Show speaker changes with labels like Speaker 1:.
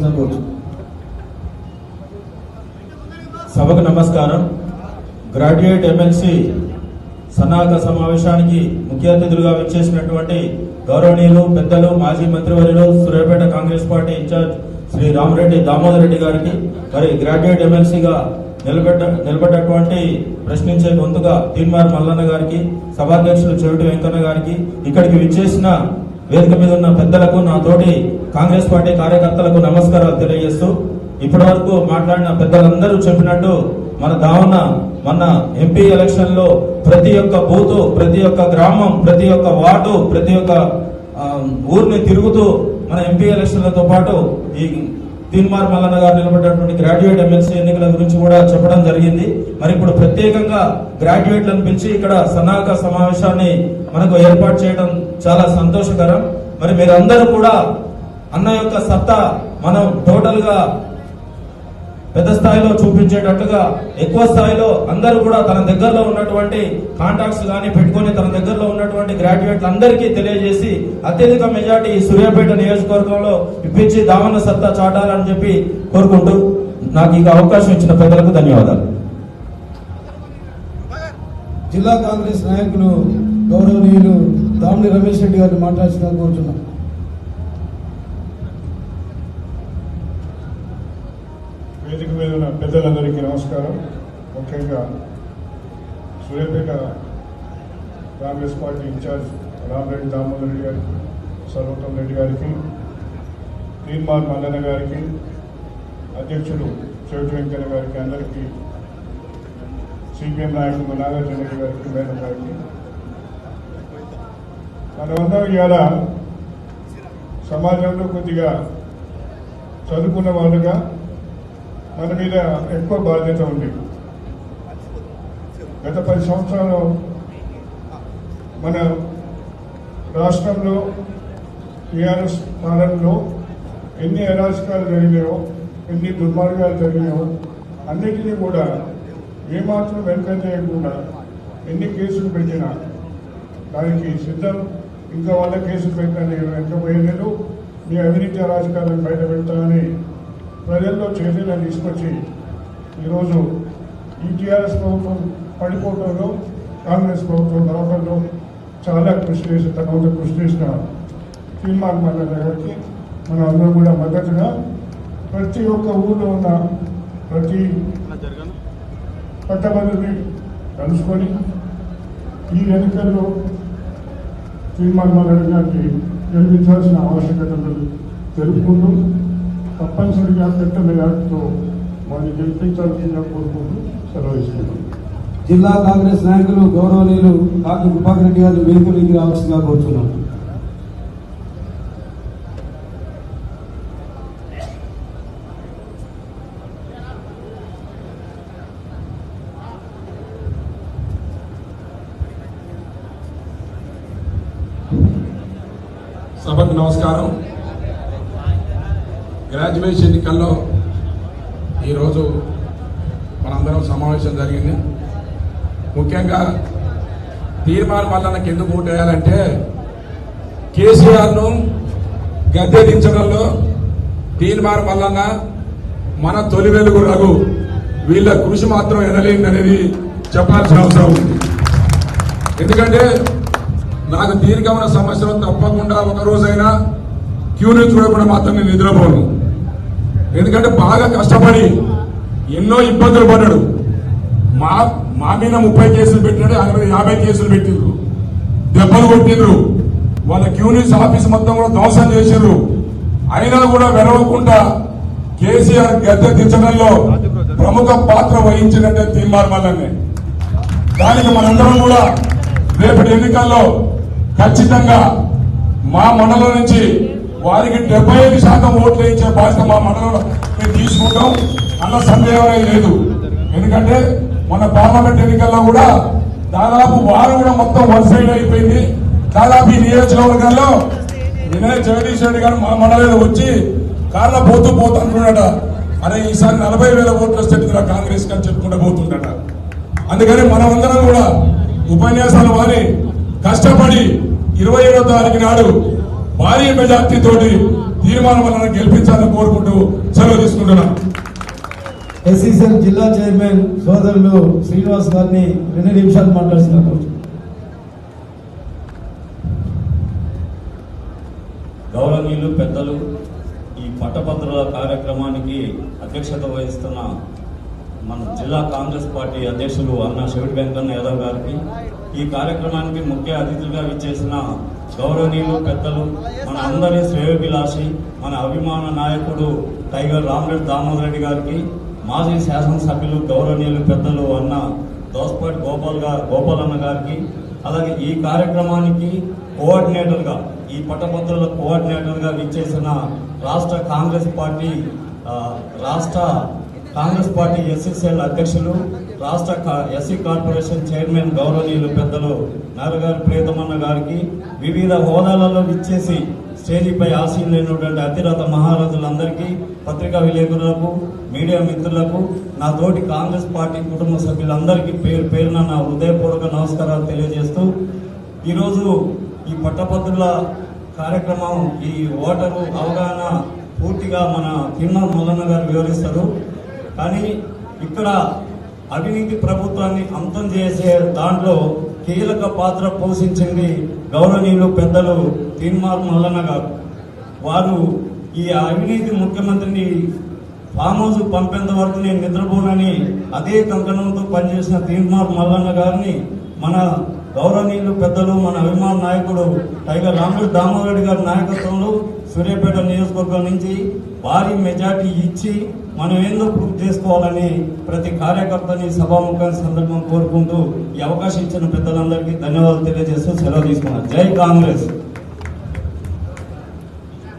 Speaker 1: రావాల్సిన కోరు.
Speaker 2: సభకు నమస్కారం. గ్రాడ్యుయేట్ ఎమ్మెల్సీ సన్నాహక సమావేశానికి ముఖ్య అతిథులుగా విచ్చేసినటువంటి గౌరవనీయులు పెద్దలు మాజీ మంత్రివర్యులు సూర్యాపేట కాంగ్రెస్ పార్టీ ఇన్ఛార్జ్ శ్రీ రామరెడ్డి దామోదర్ రెడ్డి గారికి, మరి గ్రాడ్యుయేట్ ఎమ్మెల్సీగా నిలబడ్డటువంటి ప్రశ్నించే గొంతుగా తీన్మార్ మల్లన్న గారికి, సభాధ్యక్షులు చెవిటి వెంకన్న గారికి, ఇక్కడికి విచ్చేసిన వేదిక మీద ఉన్న పెద్దలకు, నా తోటి కాంగ్రెస్ పార్టీ కార్యకర్తలకు నమస్కారాలు తెలియజేస్తూ, ఇప్పటి వరకు మాట్లాడిన పెద్దలందరూ చెప్పినట్టు మన ఎంపీ ఎలక్షన్ లో ప్రతి ఒక్క బూత్, ప్రతి ఒక్క గ్రామం, ప్రతి ఒక్క వార్డు, ప్రతి ఒక్క ఊరిని తిరుగుతూ మన ఎంపీ ఎలక్షన్లతో పాటు ఈ తీన్మార్ మల్లన్న గారు నిలబడినటువంటి గ్రాడ్యుయేట్ ఎమ్మెల్సీ ఎన్నికల గురించి కూడా చెప్పడం జరిగింది. మరి ఇప్పుడు ప్రత్యేకంగా గ్రాడ్యుయేట్లను పిలిచి ఇక్కడ సన్నాహక సమావేశాన్ని మనకు ఏర్పాటు చేయడం చాలా సంతోషకరం. మరి మీరందరూ కూడా అన్న యొక్క సత్తా మనం టోటల్ గా పెద్ద స్థాయిలో చూపించేటట్టుగా, ఎక్కువ స్థాయిలో అందరూ కూడా తన దగ్గరలో ఉన్నటువంటి కాంటాక్ట్స్ కానీ పెట్టుకుని తన దగ్గరలో ఉన్నటువంటి గ్రాడ్యుయేట్లు అందరికీ తెలియజేసి అత్యధిక మెజార్టీ సూర్యాపేట నియోజకవర్గంలో ఇప్పించి దామన్న సత్తా చాటాలని చెప్పి కోరుకుంటూ నాకు ఈ అవకాశం ఇచ్చిన పెద్దలకు ధన్యవాదాలు.
Speaker 1: జిల్లా కాంగ్రెస్ నాయకులు గౌరవనీయులు దామిని రమేష్ రెడ్డి గారిని మాట్లాడుతున్నా కోరుతున్నాం.
Speaker 3: వేదిక మీద ఉన్న పెద్దలందరికీ నమస్కారం. ముఖ్యంగా సూర్యాపేట కాంగ్రెస్ పార్టీ ఇన్ఛార్జ్ రామరెడ్డి దామోదర్ రెడ్డి గారికి, సర్వోత్తమ్ రెడ్డి గారికి, తీన్మార్ మల్లన్న గారికి, అధ్యక్షుడు చెవిటి వెంకన్న గారికి, అందరికీ, సిపిఎం నాయకులు నాగార్జున రెడ్డి గారికి, మేడం గారికి, మనమందరం ఇవాళ సమాజంలో కొద్దిగా చదువుకున్న వాళ్ళుగా మన మీద ఎక్కువ బాధ్యత ఉంది. గత 10 సంవత్సరాలు మన రాష్ట్రంలో టీఆర్ఎస్ పాలనలో ఎన్ని అరాచకాలు జరిగినాయో, ఎన్ని దుర్మార్గాలు జరిగినాయో అన్నిటినీ కూడా ఏమాత్రం వెనుక చేయకుండా ఎన్ని కేసులు పెట్టినా దానికి సిద్ధం. ఇంకా వాళ్ళ కేసులు పెట్టాలని వెనకపోయేలేదు. మీ అవినీతి అరాచకాలను బయట పెడతామని ప్రజల్లో చైతన్యం తీసుకొచ్చి ఈరోజు ఈ టీఆర్ఎస్ ప్రభుత్వం పడిపోవడంలో కాంగ్రెస్ ప్రభుత్వం రావడంలో చాలా కృషి చేసి తన వంతు కృషి చేసిన తీన్మార్ మల్లన్న గారికి మనం అందరం కూడా మద్దతుగా ప్రతి ఒక్క ఊళ్ళో ఉన్న ప్రతి పట్టభద్రుని కలుసుకొని ఈ ఎన్నికల్లో తీన్మార్ మల్లన్న గారికి గెలిపించాల్సిన ఆవశ్యకతలు తెలుపుకుంటూ తప్పనిసరిగా పెద్ద మెజార్టీతో వారిని గెలిపించాల్సిందిగా కోరుకుంటూ సెలవు ఇస్తున్నాం.
Speaker 1: జిల్లా కాంగ్రెస్ నాయకులు గౌరవనీయులు డాక్టర్ కృపాకర్ రెడ్డి గారు వేదికలోకి రావాల్సిందిగా కోరుతున్నాం.
Speaker 4: సభకు నమస్కారం. గ్రాడ్యుయేషన్ ఎన్నికల్లో ఈరోజు మనందరం సమావేశం జరిగింది. ముఖ్యంగా తీన్మార్ మల్లన్నకి ఎందుకు ఓటు వేయాలంటే, కేసీఆర్ను గద్దె దించడంలో తీన్మార్ మల్లన్న మన తొలి వెలుగు రఘు వీళ్ళ కృషి మాత్రం ఎనలేనిదనేది చెప్పాల్సిన అవసరం ఉంది. ఎందుకంటే నాకు దీర్ఘమైన సమస్యలు తప్పకుండా ఒక రోజైనా క్యూని చూడకుండా మాత్రం నేను నిద్రపోను. ఎందుకంటే బాగా కష్టపడి ఎన్నో ఇబ్బందులు పడ్డాడు. మా మీద 30 కేసులు పెట్టినాడు, ఆయన మీద 50 కేసులు పెట్టిండ్రు, దెబ్బలు కొట్టిండ్రు, వాళ్ళ క్యూనిస్ ఆఫీస్ మొత్తం కూడా ధ్వంసం చేసిండ్రు. అయినా కూడా వెరవకుండా కేసీఆర్ గద్దె దించడంలో ప్రముఖ పాత్ర వహించినట్టే తీన్మార్ మల్లన్నే. దానికి మనందరం కూడా రేపటి ఎన్నికల్లో ఖచ్చితంగా మా మండలం నుంచి వారికి 75% ఓట్లు వేయించే బాధ్యత మా మండలంలో మేము తీసుకుంటాం. అన్న సందేహం లేదు. ఎందుకంటే మన పార్లమెంట్ ఎన్నికల్లో కూడా దాదాపు వారు కూడా మొత్తం వన్ సైడ్ అయిపోయింది. దాదాపు ఈ నియోజకవర్గాల్లో వినయ్ జగదీష్ రెడ్డి గారు మా మండలంలో వచ్చి కార్ల పోతూ అంటున్నాడ, అరే ఈసారి 40,000 ఓట్లు వస్తే కాంగ్రెస్ అని చెప్పుకుంటూ పోతుండట. అందుకని మనమందరం కూడా ఉపన్యాసాలు వారి కష్టపడి 27వ తారీఖు నాడు భారీ మెజార్టీ తోటి తీర్మానం వలన గెలిపించాలని కోరుకుంటూ సెలవు తీసుకుంటున్నాం.
Speaker 1: ఎస్సీసీఎల్ జిల్లా చైర్మన్ సోదరులు శ్రీనివాస్ గారిని 2 నిమిషాలు మాట్లాడుతున్నారు.
Speaker 5: గౌరవనీయులు పెద్దలు, ఈ పట్టభద్రుల కార్యక్రమానికి అధ్యక్షత వహిస్తున్న మన జిల్లా కాంగ్రెస్ పార్టీ అధ్యక్షులు అన్న శివుడి వెంకన్న యాదవ్ గారికి, ఈ కార్యక్రమానికి ముఖ్య అతిథులుగా విచ్చేసిన గౌరవనీయులు పెద్దలు, మన అందరి శ్రేయోభిలాషి, మన అభిమాన నాయకుడు టైగర్ రామరెడ్డి దామోదర్ రెడ్డి గారికి, మాజీ శాసనసభ్యులు గౌరవనీయులు పెద్దలు అన్న దోసపాటి గోపాలన్న గారికి, అలాగే ఈ కార్యక్రమానికి కోఆర్డినేటర్గా, ఈ పట్టభద్రుల కోఆర్డినేటర్గా విచ్చేసిన రాష్ట్ర కాంగ్రెస్ పార్టీ ఎస్సీసీఎల్ అధ్యక్షులు, రాష్ట్ర ఎస్సీ కార్పొరేషన్ చైర్మన్ గౌరవనీయులు పెద్దలు నారగారి ప్రియతమన్న గారికి, వివిధ హోదాలలో విచ్చేసి స్టేజీపై ఆసీనులైనటువంటి అతిరథ మహారాజులందరికీ, పత్రికా విలేకరులకు, మీడియా మిత్రులకు, నా తోటి కాంగ్రెస్ పార్టీ కుటుంబ సభ్యులందరికీ పేరు పేరున నా హృదయపూర్వక నమస్కారాలు తెలియజేస్తూ, ఈరోజు ఈ పట్టభద్రుల కార్యక్రమం, ఈ ఓటరు అవగాహన పూర్తిగా మన తిమ్మా మల్లన్న గారు వివరిస్తారు. కానీ ఇక్కడ అవినీతి ప్రభుత్వాన్ని అంతం చేసే దాంట్లో కీలక పాత్ర పోషించింది గౌరవనీయులు పెద్దలు తీన్మార్ మల్లన్న గారు. వారు ఈ అవినీతి ముఖ్యమంత్రిని ఫామ్ హౌస్ పంపేంత వరకు నేను నిద్రపోనని అదే కంకణంతో పనిచేసిన తీన్మార్ మల్లన్న గారిని మన గౌరవనీయులు పెద్దలు, మన అభిమాన నాయకుడు టైగర్ రామరెడ్డి దామోదర్ రెడ్డి గారి నాయకత్వంలో సూర్యాపేట నియోజకవర్గం నుంచి భారీ మెజార్టీ ఇచ్చి మనం ఏందో ప్రూఫ్ చేసుకోవాలని ప్రతి కార్యకర్తని సభాముఖాన్ని సందర్భం కోరుకుంటూ ఈ అవకాశం ఇచ్చిన పెద్దలందరికీ ధన్యవాదాలు తెలియజేస్తూ సెలవు తీసుకున్నారు. జై కాంగ్రెస్.